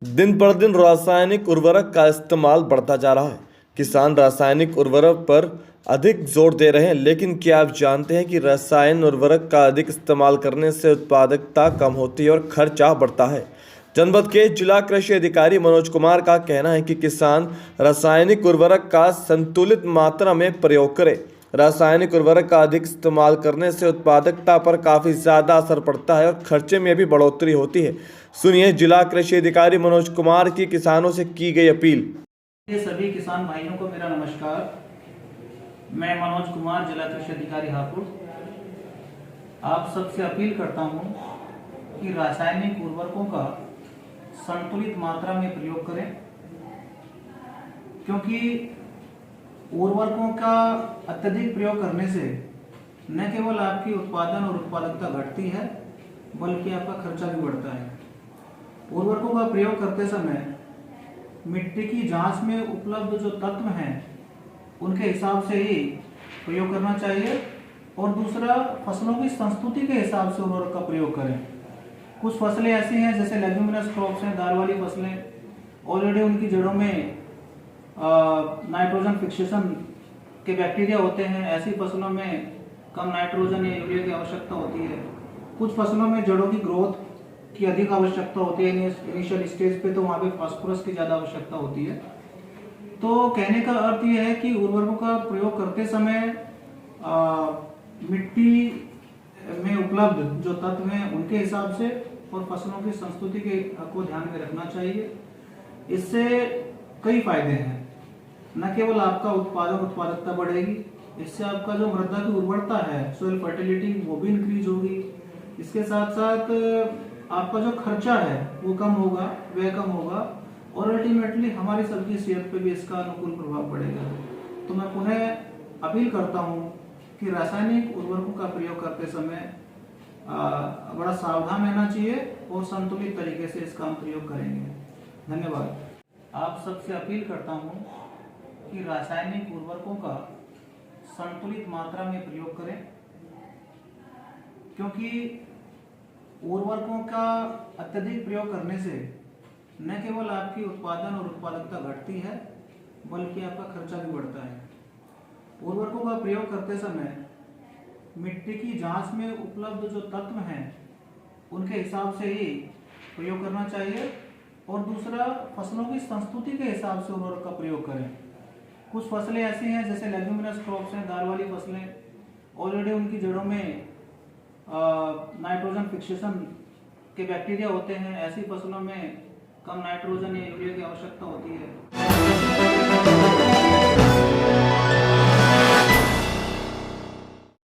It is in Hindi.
दिन पर दिन रासायनिक उर्वरक का इस्तेमाल बढ़ता जा रहा है। किसान रासायनिक उर्वरक पर अधिक जोर दे रहे हैं, लेकिन क्या आप जानते हैं कि रासायनिक उर्वरक का अधिक इस्तेमाल करने से उत्पादकता कम होती है और खर्चा बढ़ता है। जनपद के जिला कृषि अधिकारी मनोज कुमार का कहना है कि किसान रासायनिक उर्वरक का संतुलित मात्रा में प्रयोग करें। रासायनिक उर्वरक का अधिक इस्तेमाल करने से उत्पादकता पर काफी ज्यादा असर पड़ता है और खर्चे में भी बढ़ोतरी होती है। सुनिए जिला कृषि अधिकारी मनोज कुमार की किसानों से की गई अपील। ये सभी किसान भाइयों को मेरा नमस्कार। मैं मनोज कुमार, जिला कृषि अधिकारी हापुड़, आप सबसे अपील करता हूं कि रासायनिक उर्वरकों का संतुलित मात्रा में प्रयोग करें, क्योंकि उर्वरकों का अत्यधिक प्रयोग करने से न केवल आपकी उत्पादन और उत्पादकता घटती है, बल्कि आपका खर्चा भी बढ़ता है। उर्वरकों का प्रयोग करते समय मिट्टी की जांच में उपलब्ध जो तत्व हैं उनके हिसाब से ही प्रयोग करना चाहिए, और दूसरा, फसलों की संस्तुति के हिसाब से उर्वरक का प्रयोग करें। कुछ फसलें ऐसी हैं जैसे लेग्यूमिनस क्रॉप्स हैं, दाल वाली फसलें, ऑलरेडी उनकी जड़ों में नाइट्रोजन फिक्सेशन के बैक्टीरिया होते हैं। ऐसी फसलों में कम नाइट्रोजन या यूरिया की आवश्यकता होती है। कुछ फसलों में जड़ों की ग्रोथ की अधिक आवश्यकता होती है इनिशियल स्टेज पे, तो वहाँ पे फास्फोरस की ज़्यादा आवश्यकता होती है। तो कहने का अर्थ यह है कि उर्वरकों का प्रयोग करते समय मिट्टी में उपलब्ध जो तत्व हैं उनके हिसाब से और फसलों की संस्तुति के को ध्यान में रखना चाहिए। इससे कई फायदे हैं। न केवल आपका उत्पादकता बढ़ेगी, इससे आपका जो मृदा की उर्वरता है, सोइल फर्टिलिटी, वो भी इंक्रीज होगी। इसके साथ साथ आपका जो खर्चा है वो कम होगा, व्यय कम होगा, और अल्टीमेटली हमारी सबकी सेहत पे भी इसका अनुकूल प्रभाव पड़ेगा। तो मैं पुनः अपील करता हूँ कि रासायनिक उर्वरकों का प्रयोग करते समय बड़ा सावधान रहना चाहिए और संतुलित तरीके से इसका हम प्रयोग करेंगे। धन्यवाद। आप सबसे अपील करता हूँ कि रासायनिक उर्वरकों का संतुलित मात्रा में प्रयोग करें, क्योंकि उर्वरकों का अत्यधिक प्रयोग करने से न केवल आपकी उत्पादन और उत्पादकता घटती है, बल्कि आपका खर्चा भी बढ़ता है। उर्वरकों का प्रयोग करते समय मिट्टी की जांच में उपलब्ध जो तत्व हैं उनके हिसाब से ही प्रयोग करना चाहिए, और दूसरा, फसलों की संस्तुति के हिसाब से उर्वरक का प्रयोग करें। कुछ फसलें ऐसी हैं जैसे लेग्यूमिनस क्रॉप्स हैं, दाल वाली फसलें, ऑलरेडी उनकी जड़ों में नाइट्रोजन फिक्सेशन के बैक्टीरिया होते हैं। ऐसी फसलों में कम नाइट्रोजन या यूरिया की आवश्यकता